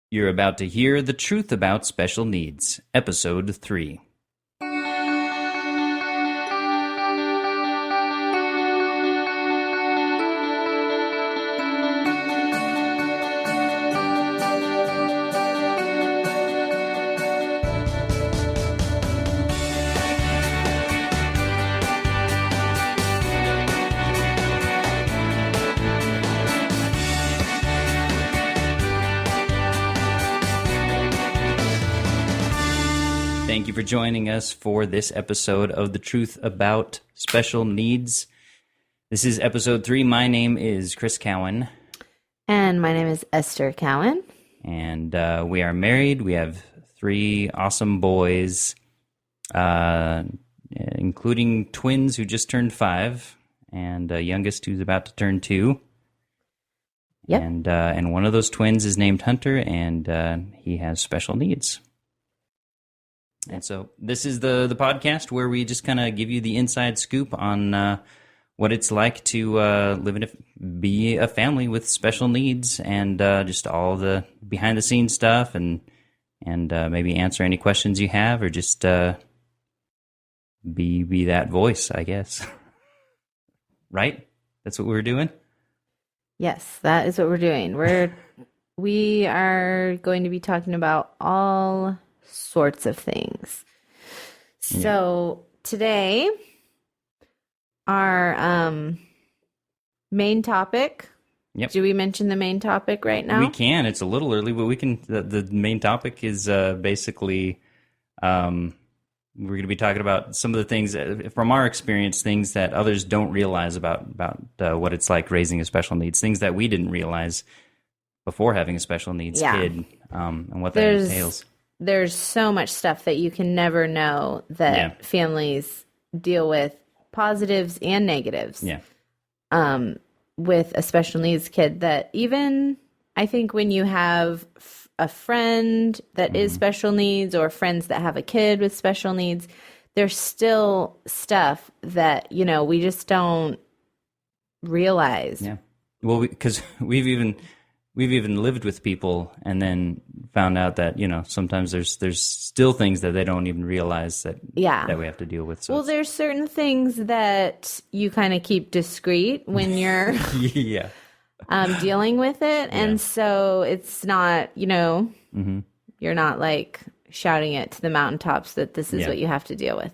You're about to hear The Truth About Special Needs, Episode 3. Thank you for joining us for this episode of The Truth About Special Needs. This is Episode 3. My name is Chris Cowan. And my name is Esther Cowan. And we are married. We have 3 awesome boys, including twins who just turned 5, and youngest who's about to turn 2. Yep. And one of those twins is named Hunter, and he has special needs. And so this is the podcast where we just kind of give you the inside scoop on what it's like to be a family with special needs, and just all the behind the scenes stuff, and maybe answer any questions you have, or just be that voice, I guess. Right? That's what we're doing? Yes, that is what we're doing. We are going to be talking about all sorts of things. So today, our main topic. Yep. Do we mention the main topic right now? We can. It's a little early, but we can. The main topic is basically we're going to be talking about some of the things from our experience, things that others don't realize about what it's like raising a special needs, things that we didn't realize before having a special needs kid, and what that entails. There's so much stuff that you can never know that families deal with, positives and negatives. Yeah. With a special needs kid, that even I think when you have a friend that is special needs, or friends that have a kid with special needs, there's still stuff that, we just don't realize. Yeah. Well, because we've even lived with people and then found out that, sometimes there's still things that they don't even realize that we have to deal with. So there's certain things that you kind of keep discreet when you're dealing with it. And so it's not, you're not like shouting it to the mountaintops that this is what you have to deal with.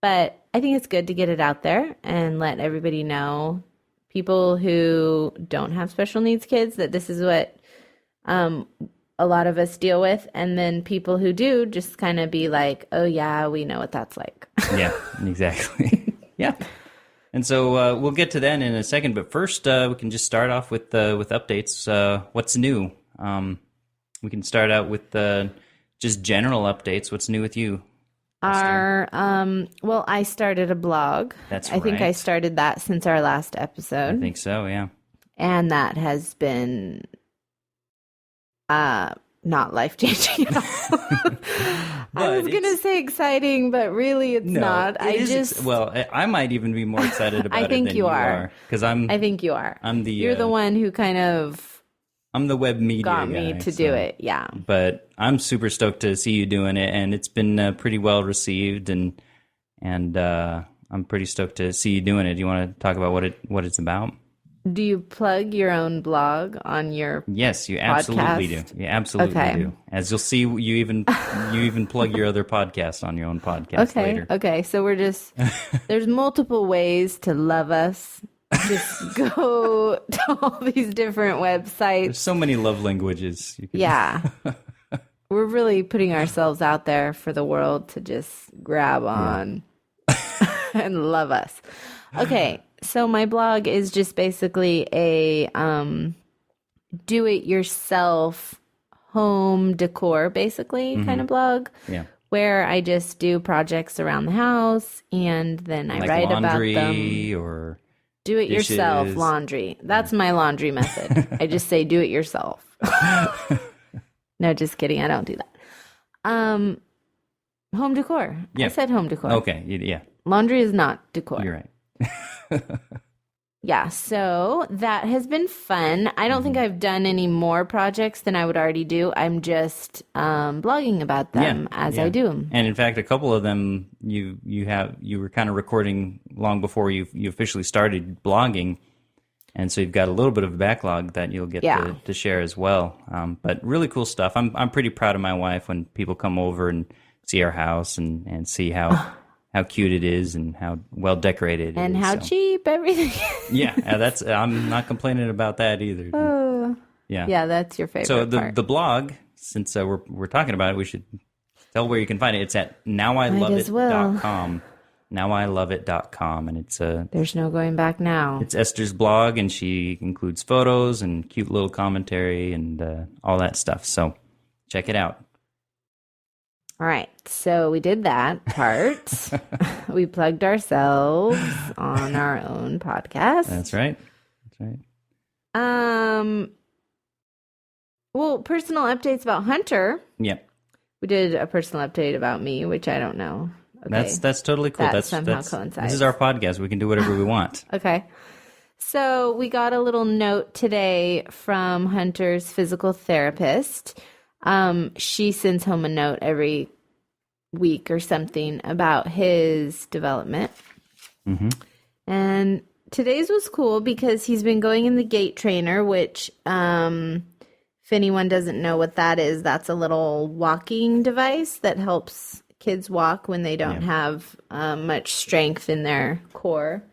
But I think it's good to get it out there and let everybody know, people who don't have special needs kids, that this is what a lot of us deal with. And then people who do, just kind of be like, oh yeah, we know what that's like. Yeah, exactly. Yeah. And so we'll get to that in a second. But first, we can just start off with updates. What's new? We can start out with just general updates. What's new with you? I started a blog. That's right. I think I started that since our last episode. I think so, yeah. And that has been not life-changing at all. I was going to say exciting, but really it's not. I might even be more excited about it than you are. I think you are. You're the one who kind of... I'm the web media got me guy, to do it, yeah. But I'm super stoked to see you doing it, and it's been pretty well received, and I'm pretty stoked to see you doing it. Do you want to talk about what it's about? Do you plug your own blog on your Yes, you absolutely do. You absolutely do. As you'll see, you even plug your other podcast on your own podcast later. Okay, so we're just there's multiple ways to love us. Just go to all these different websites. There's so many love languages. We're really putting ourselves out there for the world to just grab on and love us. Okay, so my blog is just basically a do-it-yourself home decor, basically, kind of blog. Yeah. Where I just do projects around the house, and then I write about them. Or do it yourself laundry. That's my laundry method. I just say do it yourself. No, just kidding. I don't do that. Home decor. Yeah. I said home decor. Okay. Yeah. Laundry is not decor. You're right. Yeah, so that has been fun. I don't think I've done any more projects than I would already do. I'm just blogging about them as I do them. And in fact, a couple of them you were kind of recording long before you officially started blogging, and so you've got a little bit of a backlog that you'll get to share as well. But really cool stuff. I'm pretty proud of my wife when people come over and see our house and see how cute it is and how well decorated it is. And how cheap everything is. that's I'm not complaining about that either. Yeah, that's your favorite So part. the blog, since we're talking about it, we should tell where you can find it. It's at nowiloveit.com. Nowiloveit.com, and it's there's no going back now. It's Esther's blog, and she includes photos and cute little commentary and all that stuff. So check it out. All right, so we did that part. We plugged ourselves on our own podcast. That's right. Well, personal updates about Hunter. Yep. We did a personal update about me, which I don't know. Okay. That's totally cool. That somehow coincides. This is our podcast. We can do whatever we want. Okay. So we got a little note today from Hunter's physical therapist. She sends home a note every week or something about his development. Mm-hmm. And today's was cool because he's been going in the gait trainer, which, if anyone doesn't know what that is, that's a little walking device that helps kids walk when they don't have much strength in their core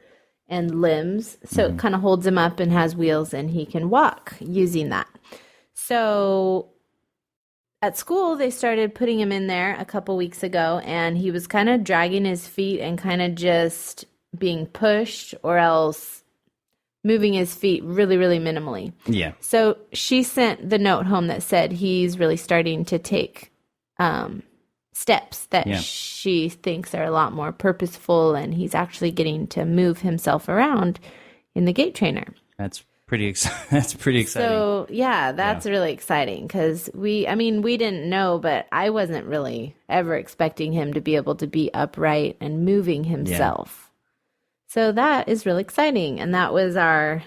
and limbs. So it kind of holds him up and has wheels, and he can walk using that. So at school, they started putting him in there a couple weeks ago, and he was kind of dragging his feet and kind of just being pushed or else moving his feet really, really minimally. Yeah. So she sent the note home that said he's really starting to take steps that she thinks are a lot more purposeful, and he's actually getting to move himself around in the gait trainer. That's pretty exciting. So that's really exciting because we didn't know, but I wasn't really ever expecting him to be able to be upright and moving himself. So that is really exciting, and that was our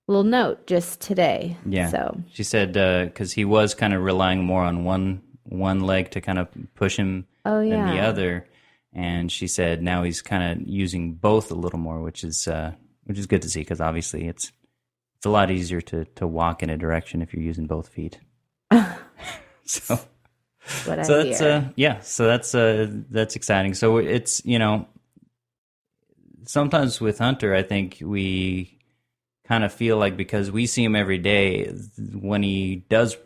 little note just today. Yeah. So she said because he was kind of relying more on one leg to kind of push him than the other, and she said now he's kind of using both a little more, which is good to see because obviously it's a lot easier to walk in a direction if you're using both feet. So that's exciting. So it's, sometimes with Hunter, I think we kind of feel like because we see him every day, when he does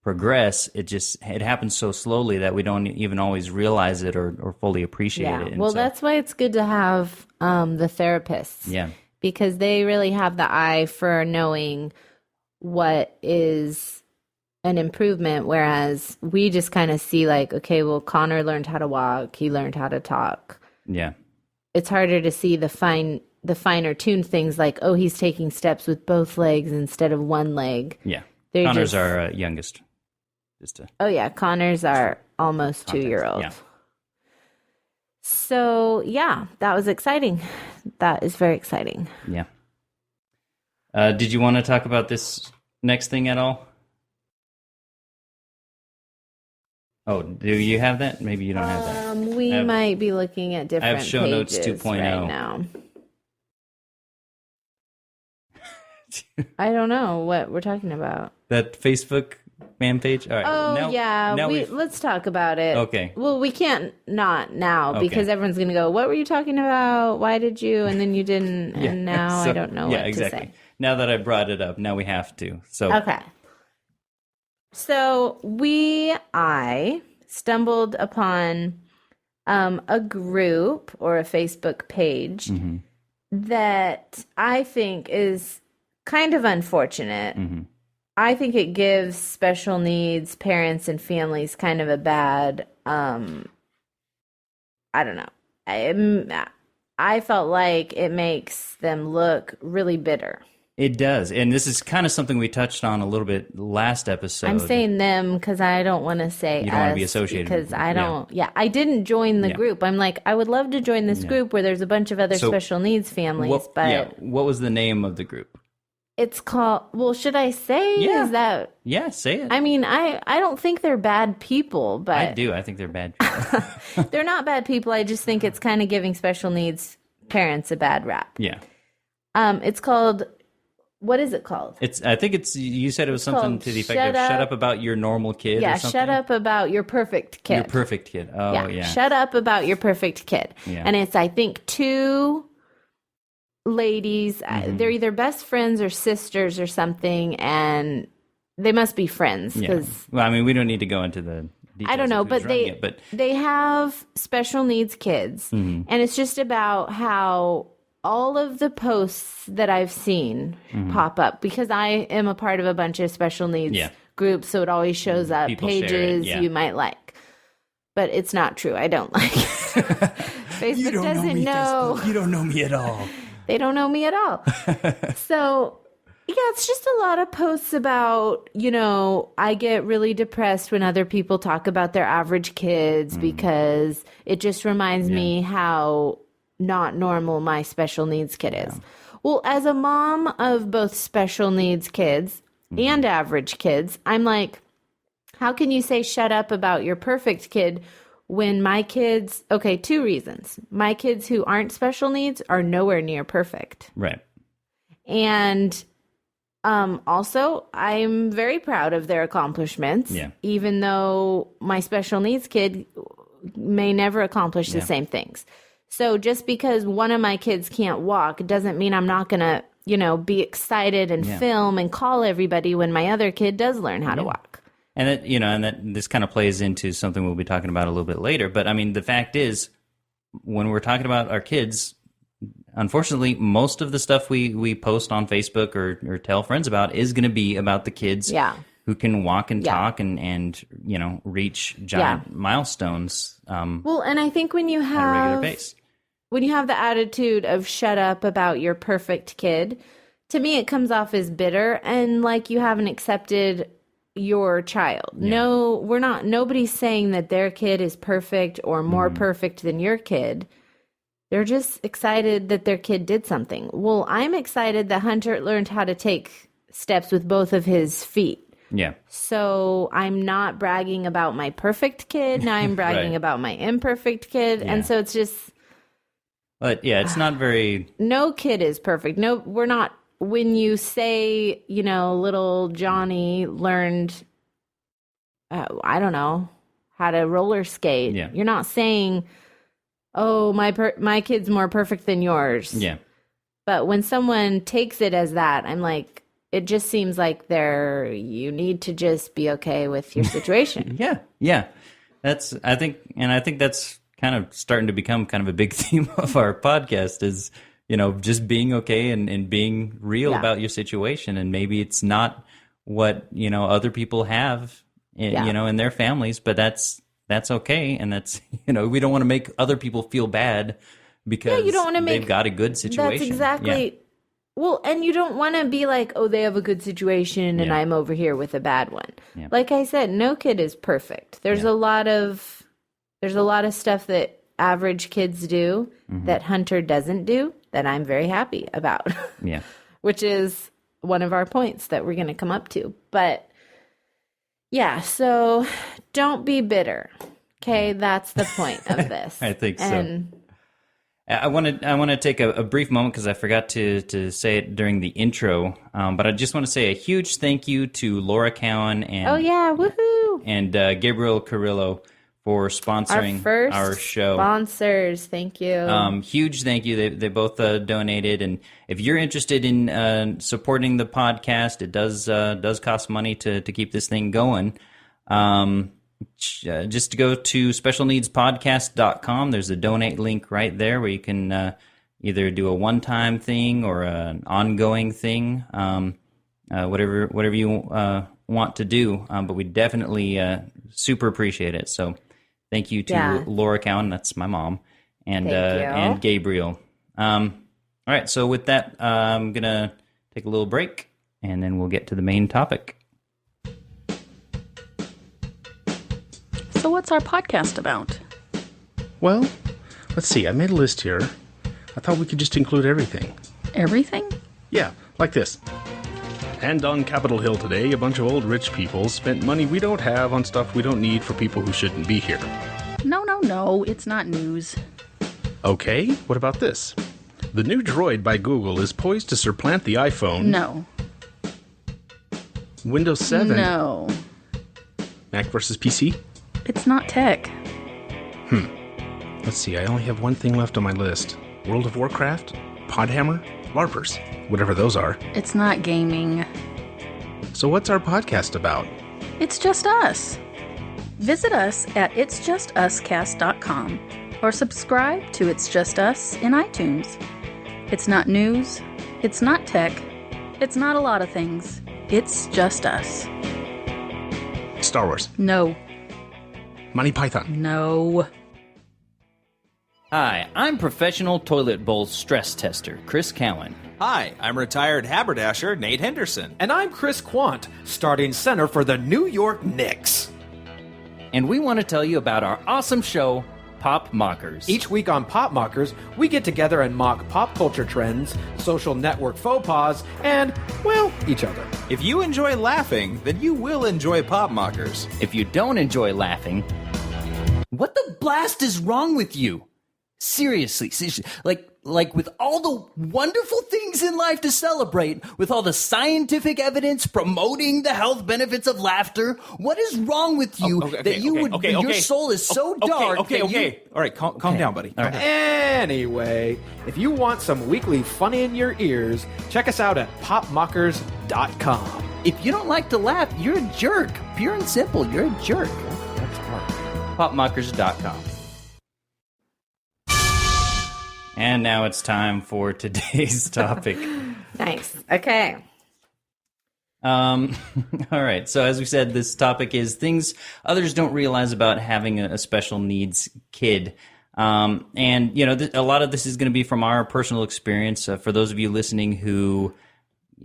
progress, it happens so slowly that we don't even always realize it or fully appreciate it. And well, that's why it's good to have the therapists. Yeah. Because they really have the eye for knowing what is an improvement, whereas we just kind of see like, okay, well, Connor learned how to walk, he learned how to talk. Yeah. It's harder to see the finer tuned things like, oh, he's taking steps with both legs instead of one leg. Yeah. Connor's our youngest. Connor's our almost 2-year-old. Yeah. So, that was exciting. That is very exciting. Yeah. Did you want to talk about this next thing at all? Oh, do you have that? Maybe you don't have that. We might be looking at different I have show notes 2.0 right now. I don't know what we're talking about. That Facebook fan page? All right. Let's talk about it. Okay. Well, we can't not now because everyone's going to go, what were you talking about? Why did you? And then you didn't. And now I don't know what to say. Now that I brought it up, now we have to. So okay. So I stumbled upon a group or a Facebook page that I think is kind of unfortunate. Mm-hmm. I think it gives special needs parents and families kind of a bad, I don't know. I felt like it makes them look really bitter. It does. And this is kind of something we touched on a little bit last episode. I'm saying them because I don't want to say you don't want to be associated because I don't. Yeah, I didn't join the group. I'm like, I would love to join this group where there's a bunch of other special needs families. What was the name of the group? It's called. Well, should I say? Yeah. Is that? Yeah, say it. I mean, I don't think they're bad people, but I do. I think they're bad people. They're not bad people. I just think it's kind of giving special needs parents a bad rap. Yeah. It's called. What is it called? I think it's. You said it was something to the effect of "Shut up about your normal kid." Yeah, or something? shut up about your perfect kid. Your perfect kid. Oh, yeah. Shut up about your perfect kid. Yeah. And it's, I think, two ladies. They're either best friends or sisters or something, and they must be friends. Yeah. Well, I mean, we don't need to go into the details. I don't know, but they have special needs kids, Mm-hmm. and it's just about how all of the posts that I've seen pop up, because I am a part of a bunch of special needs groups, so it always shows up People share it, pages you might like. But it's not true. I don't like it. Facebook doesn't know. Facebook. You don't know me at all. They don't know me at all. So, yeah, it's just a lot of posts about, I get really depressed when other people talk about their average kids because it just reminds me how not normal my special needs kid is. Well, as a mom of both special needs kids and average kids, I'm like, how can you say shut up about your perfect kid when my kids, okay, two reasons. My kids who aren't special needs are nowhere near perfect. Right. And also, I'm very proud of their accomplishments, even though my special needs kid may never accomplish the same things. So just because one of my kids can't walk doesn't mean I'm not going to, be excited and film and call everybody when my other kid does learn how to walk. And that, this kind of plays into something we'll be talking about a little bit later. But I mean, the fact is, when we're talking about our kids, unfortunately, most of the stuff we post on Facebook or tell friends about is going to be about the kids who can walk and talk and reach giant milestones. Well, and I think when you have at a regular pace. When you have the attitude of shut up about your perfect kid, to me it comes off as bitter and like you haven't accepted your child. No, nobody's saying that their kid is perfect or more perfect than your kid. They're just excited that their kid did something. Well, I'm excited that Hunter learned how to take steps with both of his feet. Yeah. So I'm not bragging about my perfect kid. Now I'm bragging about my imperfect kid. Yeah. And so it's just... But yeah, it's not very... No kid is perfect. No, we're not... When you say, little Johnny learned, I don't know, how to roller skate, you're not saying, oh, my kid's more perfect than yours. Yeah. But when someone takes it as that, I'm like, it just seems like you need to just be okay with your situation. Yeah. I think that's kind of starting to become kind of a big theme of our podcast is, just being okay and being real about your situation. And maybe it's not what, other people have, in their families, but that's okay. And that's, we don't want to make other people feel bad because you don't want to they've got a good situation. That's exactly. Yeah. Well, and you don't want to be like, oh, they have a good situation and I'm over here with a bad one. Yeah. Like I said, no kid is perfect. There's a lot of stuff that average kids do that Hunter doesn't do that I'm very happy about. Yeah. Which is one of our points that we're going to come up to. But yeah, so don't be bitter. Okay, that's the point of this. I think so. I want to take a brief moment because I forgot to say it during the intro, but I just want to say a huge thank you to Laura Cowan and woohoo, and Gabriel Carrillo for sponsoring our show. Sponsors, thank you. Huge thank you. They both donated, and if you're interested in supporting the podcast, it does cost money to keep this thing going. Just go to specialneedspodcast.com. There's a donate link right there where you can either do a one-time thing or an ongoing thing, whatever you want to do. But we definitely super appreciate it. So thank you to Laura Cowan, that's my mom, and Gabriel. All right, so with that, I'm going to take a little break, and then we'll get to the main topic. So what's our podcast about? Well, let's see. I made a list here. I thought we could just include everything. Everything? Yeah, like this. And on Capitol Hill today, a bunch of old rich people spent money we don't have on stuff we don't need for people who shouldn't be here. No, it's not news. Okay, what about this? The new Droid by Google is poised to supplant the iPhone. No. Windows 7. No. Mac versus PC? It's not tech. Let's see, I only have one thing left on my list. World of Warcraft? Podhammer? LARPers? Whatever those are. It's not gaming. So what's our podcast about? It's just us. Visit us at itsjustuscast.com or subscribe to It's Just Us in iTunes. It's not news. It's not tech. It's not a lot of things. It's just us. Star Wars. No. Monty Python. No. Hi, I'm professional toilet bowl stress tester, Chris Cowan. Hi, I'm retired haberdasher Nate Henderson. And I'm Chris Quant, starting center for the New York Knicks. And we want to tell you about our awesome show, Pop Mockers. Each week on Pop Mockers, we get together and mock pop culture trends, social network faux pas, and, well, each other. If you enjoy laughing, then you will enjoy Pop Mockers. If you don't enjoy laughing, what the blast is wrong with you? Seriously, like with all the wonderful things in life to celebrate, with all the scientific evidence promoting the health benefits of laughter, what is wrong with you your soul is so dark? Okay. All right, calm down, buddy. All right. Anyway, if you want some weekly fun in your ears, check us out at popmockers.com. If you don't like to laugh, you're a jerk. Pure and simple, you're a jerk. That's hard. Popmockers.com. And now it's time for today's topic. Nice. Okay. All right. So as we said, this topic is things others don't realize about having a special needs kid. And, you know, a lot of this is going to be from our personal experience. For those of you listening who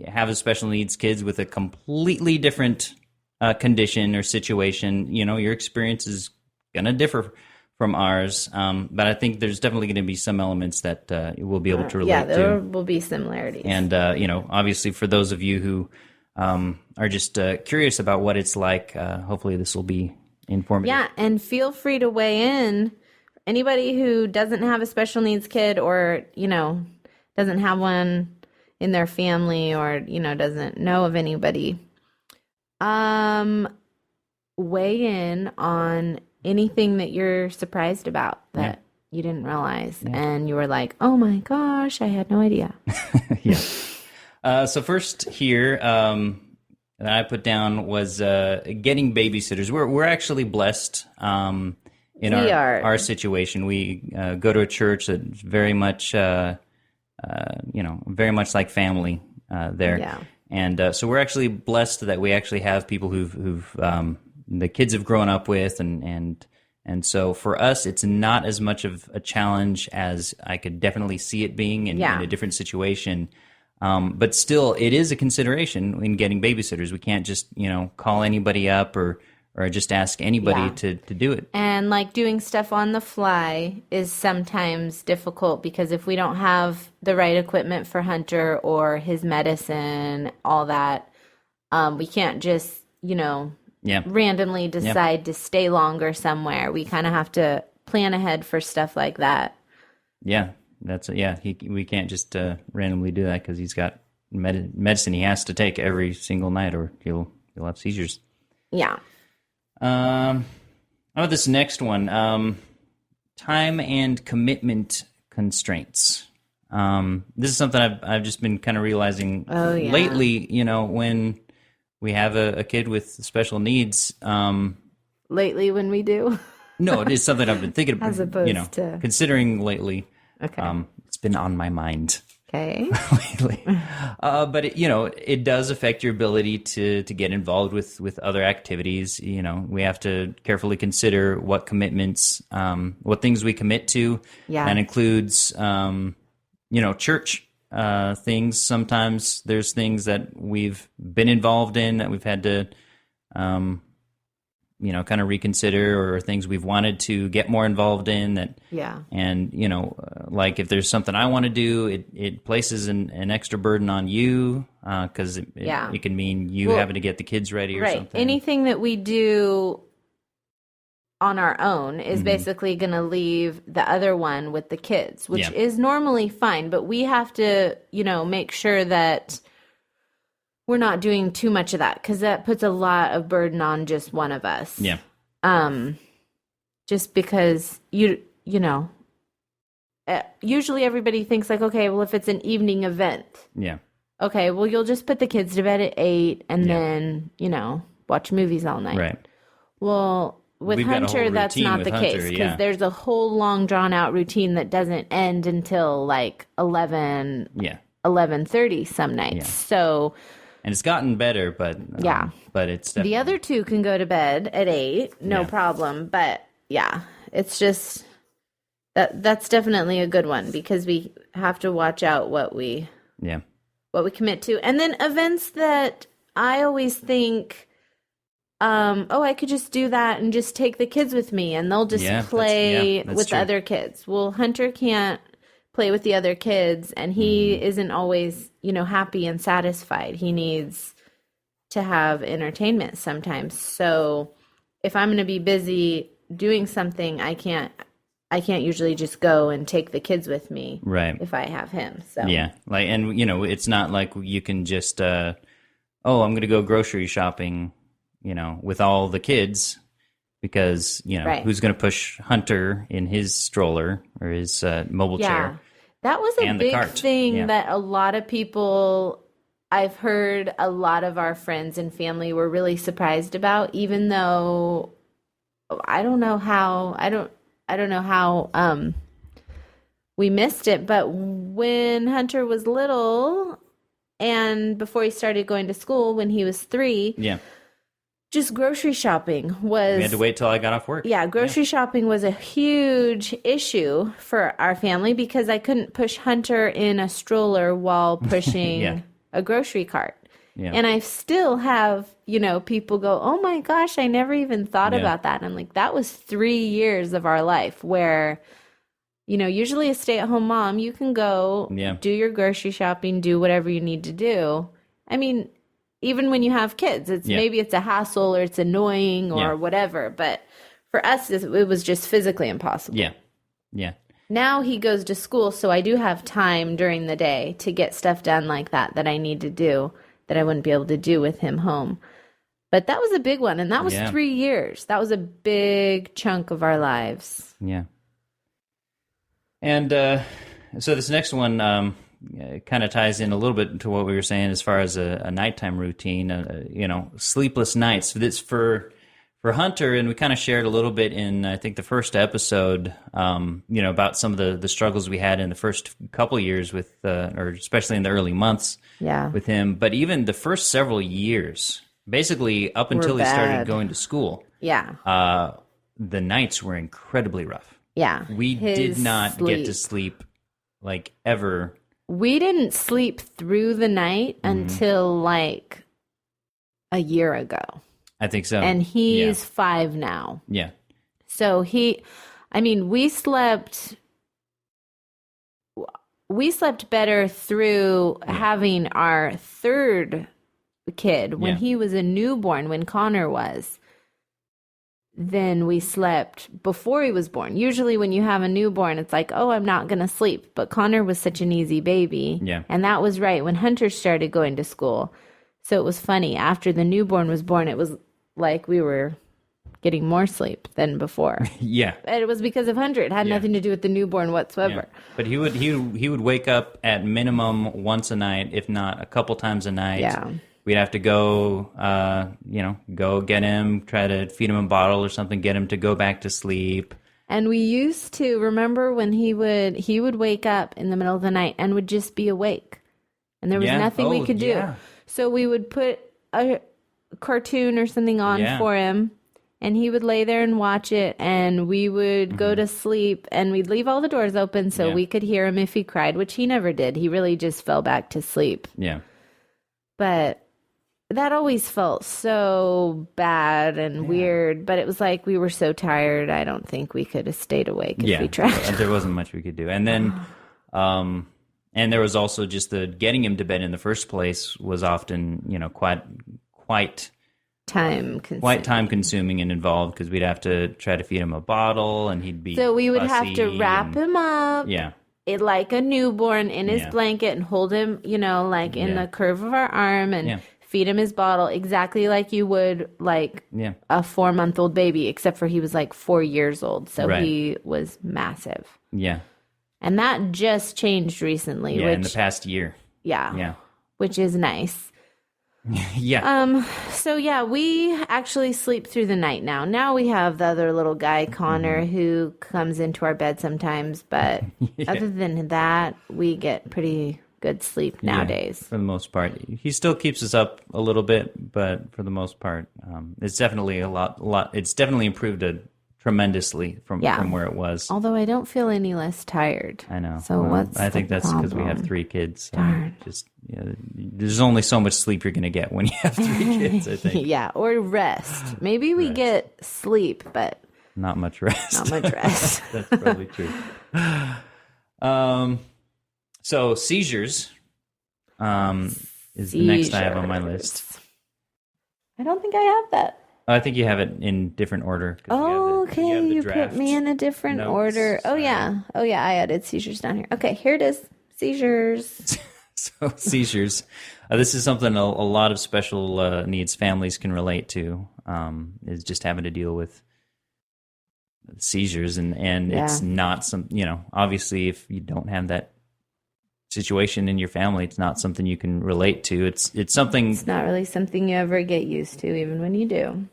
have a special needs kids with a completely different condition or situation, you know, your experience is going to differ from ours, but I think there's definitely going to be some elements that we'll be able to relate to. Yeah, there will be similarities. And, you know, obviously for those of you who are just curious about what it's like, hopefully this will be informative. Yeah, and feel free to weigh in. Anybody who doesn't have a special needs kid or, you know, doesn't have one in their family or, you know, doesn't know of anybody, weigh in on anything that you're surprised about that you didn't realize. Yeah. And you were like, oh my gosh, I had no idea. Yeah. So first here that I put down was getting babysitters. We're actually blessed in our situation. We go to a church that's very much, very much like family there. Yeah. And so we're actually blessed that we actually have people who've the kids have grown up with, and so for us, it's not as much of a challenge as I could definitely see it being in a different situation. But still, it is a consideration in getting babysitters. We can't just, you know, call anybody up or just ask anybody to do it. And like doing stuff on the fly is sometimes difficult because if we don't have the right equipment for Hunter or his medicine, all that, we can't just, you know, randomly decide to stay longer somewhere. We kind of have to plan ahead for stuff like that. Yeah, we can't just randomly do that because he's got medicine he has to take every single night, or he'll have seizures. Yeah. How about this next one? Time and commitment constraints. This is something I've just been kind of realizing lately. You know, when we have a kid with special needs. Lately, when we do? No, it is something I've been thinking about. As opposed to considering lately. Okay. It's been on my mind. Okay. Lately. But it does affect your ability to get involved with other activities. You know, we have to carefully consider what commitments, what things we commit to. Yeah. That includes, church things. Sometimes there's things that we've been involved in that we've had to, kind of reconsider, or things we've wanted to get more involved in. That, Yeah. And like if there's something I want to do, it places an extra burden on you because it can mean you having to get the kids ready or something. Anything that we do on our own is basically going to leave the other one with the kids, which is normally fine, but we have to, make sure that we're not doing too much of that, because that puts a lot of burden on just one of us. Yeah. Just because usually everybody thinks like, okay, well, if it's an evening event, okay, well, you'll just put the kids to bed at 8 and then, watch movies all night. Right. Well, with We've got a Hunter, whole that's routine not with the case, Hunter, because there's a whole long drawn out routine that doesn't end until like 11:30 some nights. Yeah. So, and it's gotten better, but but it's definitely... the other two can go to bed at 8, no problem. But it's just that's definitely a good one, because we have to watch out what we commit to. And then events that I always think, I could just do that and just take the kids with me and they'll just play with the other kids. Well, Hunter can't play with the other kids, and he isn't always, happy and satisfied. He needs to have entertainment sometimes. So if I'm going to be busy doing something, I can't usually just go and take the kids with me, right, if I have him. So it's not like you can just I'm going to go grocery shopping, with all the kids, because who's going to push Hunter in his stroller or his mobile chair? That was a big thing that a lot of people, I've heard a lot of our friends and family were really surprised about, even though I don't know how we missed it. But when Hunter was little and before he started going to school, when he was 3, just grocery shopping was... We had to wait till I got off work. Grocery shopping was a huge issue for our family, because I couldn't push Hunter in a stroller while pushing a grocery cart. Yeah. And I still have, people go, oh my gosh, I never even thought about that. And I'm like, that was 3 years of our life where, usually a stay-at-home mom, you can go do your grocery shopping, do whatever you need to do. I mean, even when you have kids, maybe it's a hassle or it's annoying or whatever. But for us, it was just physically impossible. Yeah. Now he goes to school, so I do have time during the day to get stuff done like that I need to do, that I wouldn't be able to do with him home. But that was a big one, and that was 3 years. That was a big chunk of our lives. Yeah. And so this next one kind of ties in a little bit to what we were saying as far as a nighttime routine, sleepless nights. This for Hunter, and we kind of shared a little bit in, I think, the first episode, about some of the struggles we had in the first couple years with, or especially in the early months with him. But even the first several years, basically up until he started going to school, the nights were incredibly rough. Yeah. We did not get to sleep, like, ever. We didn't sleep through the night until, like, a year ago. I think so. And he's 5 now. Yeah. So we slept better through having our third kid when he was a newborn, when Connor was, than we slept before he was born. Usually when you have a newborn, it's like, oh, I'm not going to sleep. But Connor was such an easy baby. Yeah. And that was right when Hunter started going to school. So it was funny. After the newborn was born, it was like we were getting more sleep than before. Yeah. And it was because of Hunter. It had nothing to do with the newborn whatsoever. Yeah. But he would wake up at minimum once a night, if not a couple times a night. Yeah. We'd have to go, go get him, try to feed him a bottle or something, get him to go back to sleep. And we used to remember when he would wake up in the middle of the night and would just be awake. And there was nothing we could do. So we would put a cartoon or something on for him, And he would lay there and watch it, and we would go to sleep, and we'd leave all the doors open so we could hear him if he cried, which he never did. He really just fell back to sleep. Yeah. But that always felt so bad and weird. But it was like we were so tired, I don't think we could have stayed awake if we tried. There wasn't much we could do. And then, and there was also just the getting him to bed in the first place was often, quite time consuming and involved because we'd have to try to feed him a bottle and he'd be so we would have to wrap him up like a newborn in his blanket and hold him in the curve of our arm and feed him his bottle exactly like you would like a 4-month-old baby, except for he was like 4 years old, so he was massive. And that just changed recently, in the past year. Which is nice. So we actually sleep through the night now. Now we have the other little guy, Connor, who comes into our bed sometimes, but other than that, we get pretty good sleep nowadays. For the most part. He still keeps us up a little bit, but for the most part, it's definitely a lot. It's definitely improved tremendously from where it was. Although I don't feel any less tired. I know. So I think that's because we have 3 kids. So there's only so much sleep you're going to get when you have 3 kids, I think. Or rest. Maybe we get sleep, but not much rest. Not much rest. That's probably true. So seizures is the next I have on my list. I don't think I have that. I think you have it in different order. Okay. You put me in a different order. Oh, yeah. I added seizures down here. Okay, here it is. Seizures. So seizures. This is something a lot of special needs families can relate to, is just having to deal with seizures. And it's not obviously if you don't have that situation in your family, it's not something you can relate to. It's something. It's not really something you ever get used to, even when you do.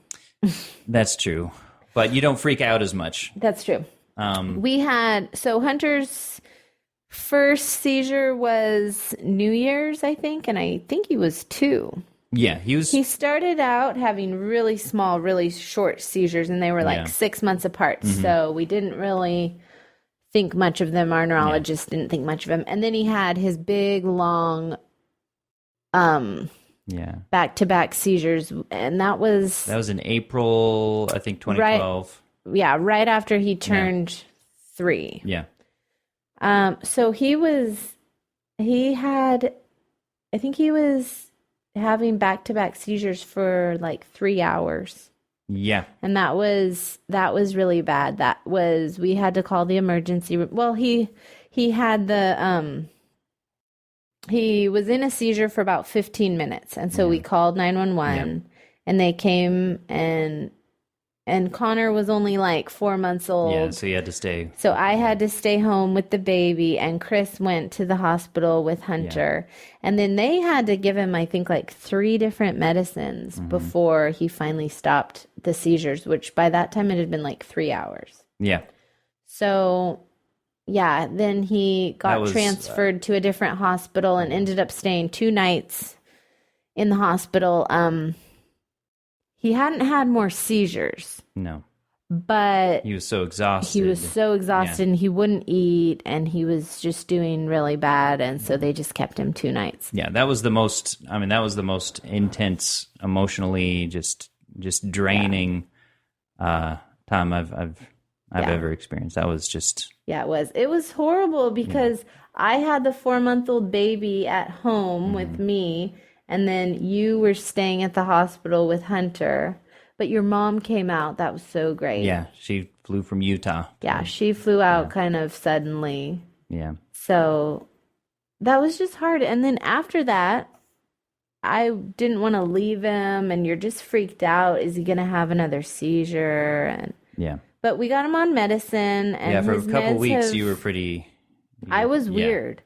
That's true. But you don't freak out as much. That's true. Hunter's first seizure was New Year's, I think, and I think he was 2. Yeah, he started out having really small, really short seizures, and they were like 6 months apart. So we didn't really think much of them. Our neurologist didn't think much of him. And then he had his big, long, back-to-back seizures, and that was in April, I think, 2012. Right after he turned 3. Yeah. So he was having back-to-back seizures for like 3 hours. Yeah. And that was really bad. We had to call the emergency room. Well, he had he was in a seizure for about 15 minutes. And so we called 911 and they came and Connor was only like 4 months old. Yeah, so you had to stay. So I had to stay home with the baby, and Chris went to the hospital with Hunter. Yeah. And then they had to give him, I think, like 3 different medicines before he finally stopped the seizures, which by that time it had been like 3 hours. Yeah. So, then he got transferred to a different hospital and ended up staying 2 nights in the hospital. He hadn't had more seizures. No. But he was so exhausted. And he wouldn't eat, and he was just doing really bad, and so they just kept him 2 nights. Yeah, that was the most intense, emotionally just draining time I've ever experienced. That was just it was horrible because I had the 4-month-old baby at home with me. And then you were staying at the hospital with Hunter, but your mom came out. That was so great. Yeah, she flew from Utah. Yeah, she flew out kind of suddenly. Yeah. So that was just hard. And then after that, I didn't want to leave him, and you're just freaked out. Is he going to have another seizure? But we got him on medicine. And for a couple weeks, you were pretty... I was weird.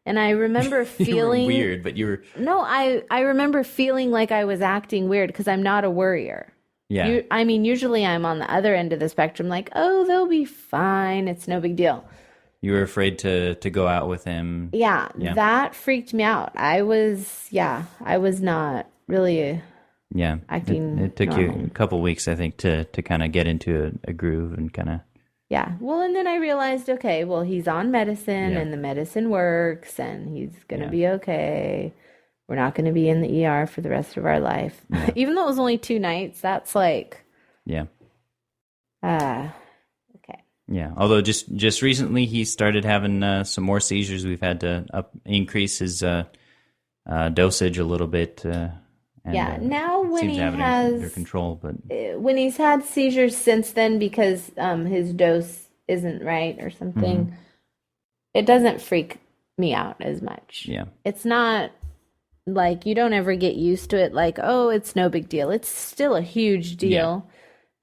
And I remember feeling... You were weird, but you were... No, I remember feeling like I was acting weird because I'm not a worrier. Yeah. Usually I'm on the other end of the spectrum, like, oh, they'll be fine. It's no big deal. You were afraid to go out with him. Yeah, that freaked me out. I was not really Yeah. acting It took normal. you a couple weeks, I think, to kind of get into a groove and kind of. Yeah. Well, and then I realized, okay, well, he's on medicine Yeah. and the medicine works and he's going to Yeah. be okay. We're not going to be in the ER for the rest of our life. Yeah. Even though it was only 2 nights, that's like, Yeah. okay. Yeah. Although just recently he started having some more seizures. We've had to increase his dosage a little bit. And, Yeah. Now when seems he to have it under has, control, but when he's had seizures since then because his dose isn't right or something, it doesn't freak me out as much. yeah. It's not like you don't ever get used to it like, oh, it's no big deal. It's still a huge deal.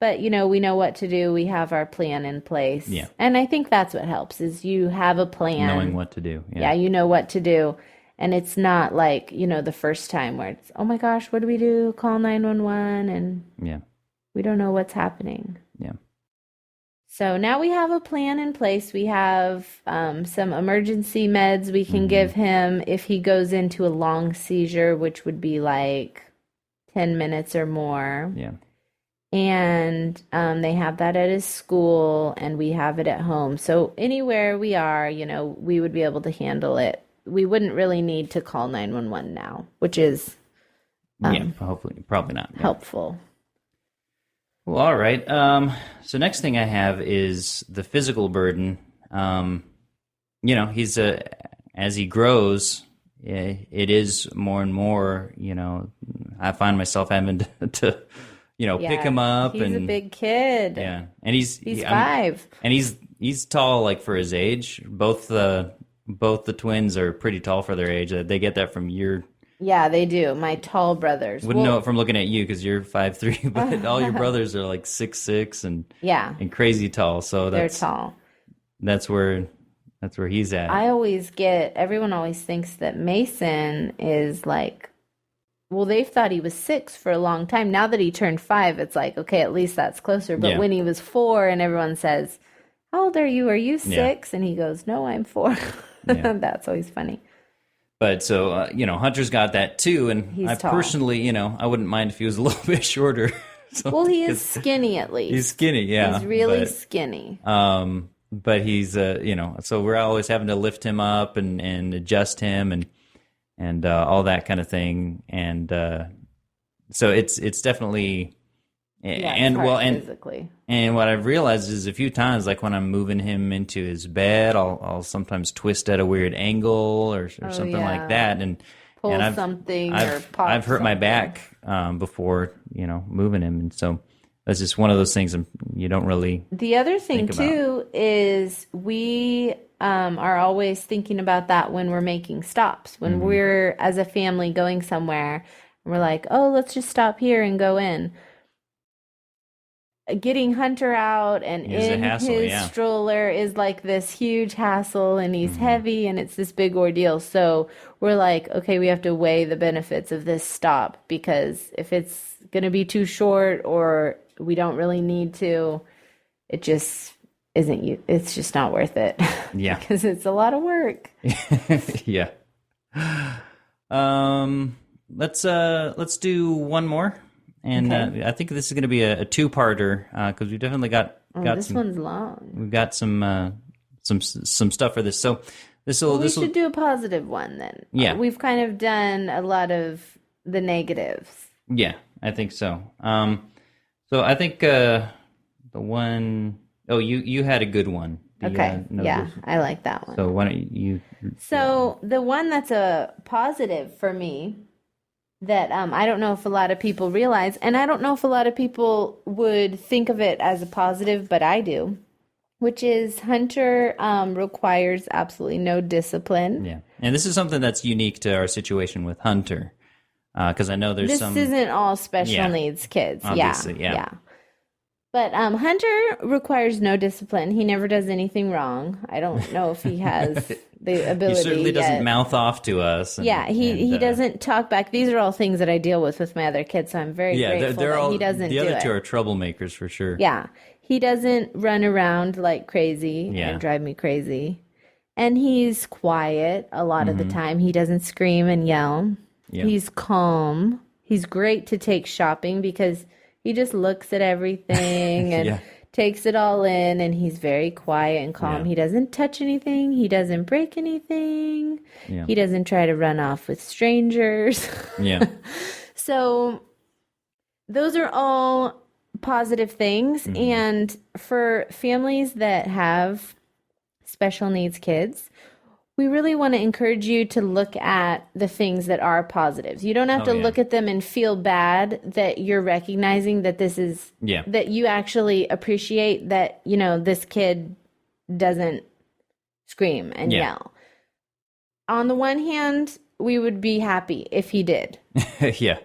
But, we know what to do. We have our plan in place. Yeah. And I think that's what helps is you have a plan. Knowing what to do. Yeah, you know what to do. And it's not like, the first time where it's, oh my gosh, what do we do? Call 911 and Yeah. we don't know what's happening. Yeah. So now we have a plan in place. We have some emergency meds we can give him if he goes into a long seizure, which would be like 10 minutes or more. Yeah. And they have that at his school and we have it at home. So anywhere we are, we would be able to handle it. We wouldn't really need to call 911 now, which is Hopefully, probably not. Yeah. helpful. Well, all right. So next thing I have is the physical burden. He's as he grows, it is more and more. I find myself having to pick him up. He's and a big kid. Yeah, and he's 5. and he's tall, like for his age. Both the twins are pretty tall for their age. They get that from your. Yeah, they do. My tall brothers. Wouldn't know it from looking at you because you're 5'3", but all your brothers are like 6'6" and crazy tall. So they're tall. That's where he's at. Everyone always thinks that Mason is like, well, they've thought he was 6 for a long time. Now that he turned 5, it's like, okay, at least that's closer. But when he was 4 and everyone says, how old are you? Are you 6? Yeah. And he goes, no, I'm 4. Yeah. That's always funny. But so, Hunter's got that too. And He's I tall. Personally, I wouldn't mind if he was a little bit shorter. So, Well, he is skinny at least. He's skinny, yeah. He's really skinny. But he's, so we're always having to lift him up and adjust him and all that kind of thing. And so it's definitely, physically. And what I've realized is a few times, like when I'm moving him into his bed, I'll sometimes twist at a weird angle or something like that, and Pull and something or I've pop hurt my something. back before moving him, and so that's just one of those things you don't really. The other thing think about. too is we are always thinking about that when we're making stops. When we're as a family going somewhere, and we're like, oh, let's just stop here and go in. Getting Hunter out and Is a in hassle, his yeah. stroller is like this huge hassle, and he's heavy and it's this big ordeal. So we're like, okay, we have to weigh the benefits of this stop, because if it's going to be too short or we don't really need to, it just isn't, it's just not worth it. Yeah. Because it's a lot of work. Yeah. Let's do one more. And Okay. I think this is going to be a two-parter because we definitely got This some. one's long. We've got some stuff for this. So We should do a positive one then. Yeah. We've kind of done a lot of the negatives. Yeah, I think so. So I think the one oh you had a good one. Okay. Yeah, I like that one. So why don't you? So the one that's a positive for me that I don't know if a lot of people realize, and I don't know if a lot of people would think of it as a positive, but I do, which is Hunter requires absolutely no discipline. Yeah, and this is something that's unique to our situation with Hunter, because I know there's This some. isn't all special needs kids. Obviously, yeah. But Hunter requires no discipline. He never does anything wrong. I don't know if he has the ability. He certainly doesn't yet. mouth off to us. He doesn't talk back. These are all things that I deal with my other kids, so I'm very grateful they're that all, he doesn't the do other it. two are troublemakers for sure. Yeah, he doesn't run around like crazy and drive me crazy. And he's quiet a lot of the time. He doesn't scream and yell. Yeah. He's calm. He's great to take shopping because he just looks at everything and takes it all in, and he's very quiet and calm. He doesn't touch anything. He doesn't break anything. He doesn't try to run off with strangers. So those are all positive things. And for families that have special needs kids, we really want to encourage you to look at the things that are positives. You don't have to look at them and feel bad that you're recognizing that this is, that you actually appreciate that, you know, this kid doesn't scream and yell. On the one hand, we would be happy if he did.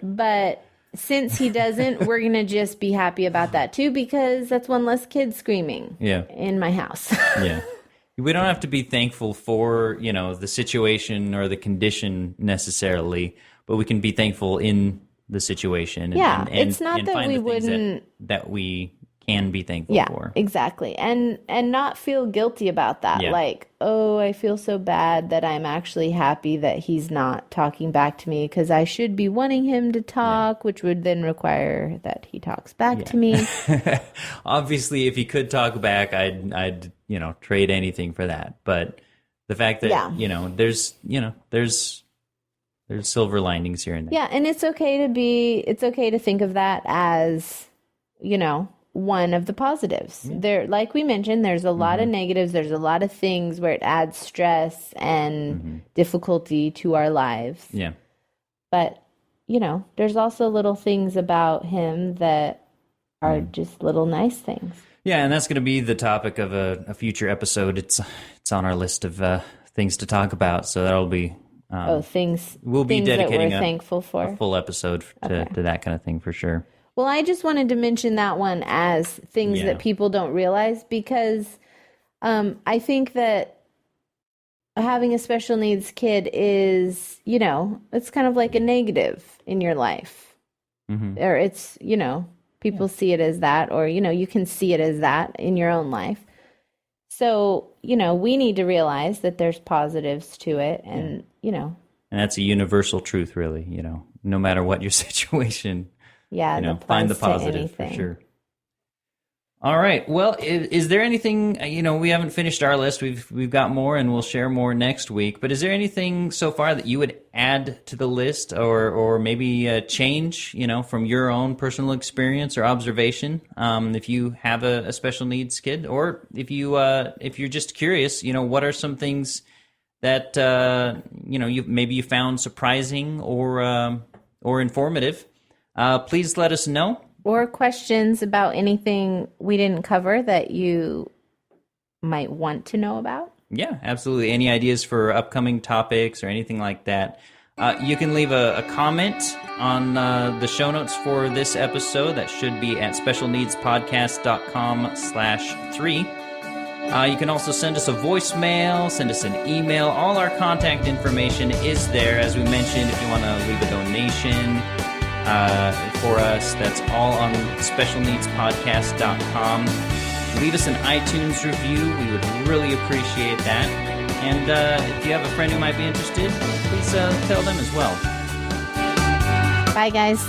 But since he doesn't, we're going to just be happy about that too, because that's one less kid screaming in my house. We don't have to be thankful for, you know, the situation or the condition necessarily, but we can be thankful in the situation. And, it's not that we wouldn't... that we can be thankful for. Exactly. And not feel guilty about that. Like, oh, I feel so bad that I'm actually happy that he's not talking back to me because I should be wanting him to talk, which would then require that he talks back to me. Obviously, if he could talk back, I'd you know, trade anything for that. But the fact that, you know, there's silver linings here and there. Yeah, and it's okay to think of that as, you know, one of the positives. There, like we mentioned, there's a lot of negatives. There's a lot of things where it adds stress and difficulty to our lives. But, you know, there's also little things about him that are just little nice things. Yeah, and that's going to be the topic of a future episode. It's on our list of things to talk about. So that'll be things we'll be dedicating that we're thankful for. A full episode to that kind of thing for sure. Well, I just wanted to mention that one as things that people don't realize, because I think that having a special needs kid is, you know, it's kind of like a negative in your life. Or it's, you know, people see it as that, or, you know, you can see it as that in your own life. So, you know, we need to realize that there's positives to it, and, you know. And that's a universal truth, really, you know, no matter what your situation. Yeah, you know, find the positive for sure. All right. Well, is there anything, you know, we haven't finished our list. We've got more, and we'll share more next week. But is there anything so far that you would add to the list, or maybe change, you know, from your own personal experience or observation? If you have a special needs kid, or if you're just curious, you know, what are some things that you know, you found surprising or informative? Please let us know. Or questions about anything we didn't cover that you might want to know about. Yeah, absolutely. Any ideas for upcoming topics or anything like that? You can leave a comment on the show notes for this episode. That should be at specialneedspodcast.com/3. You can also send us a voicemail, send us an email. All our contact information is there. As we mentioned, if you want to leave a donation for us, that's all on specialneedspodcast.com. Leave us an iTunes review. We would really appreciate that. And if you have a friend who might be interested, please tell them as well. Bye, guys.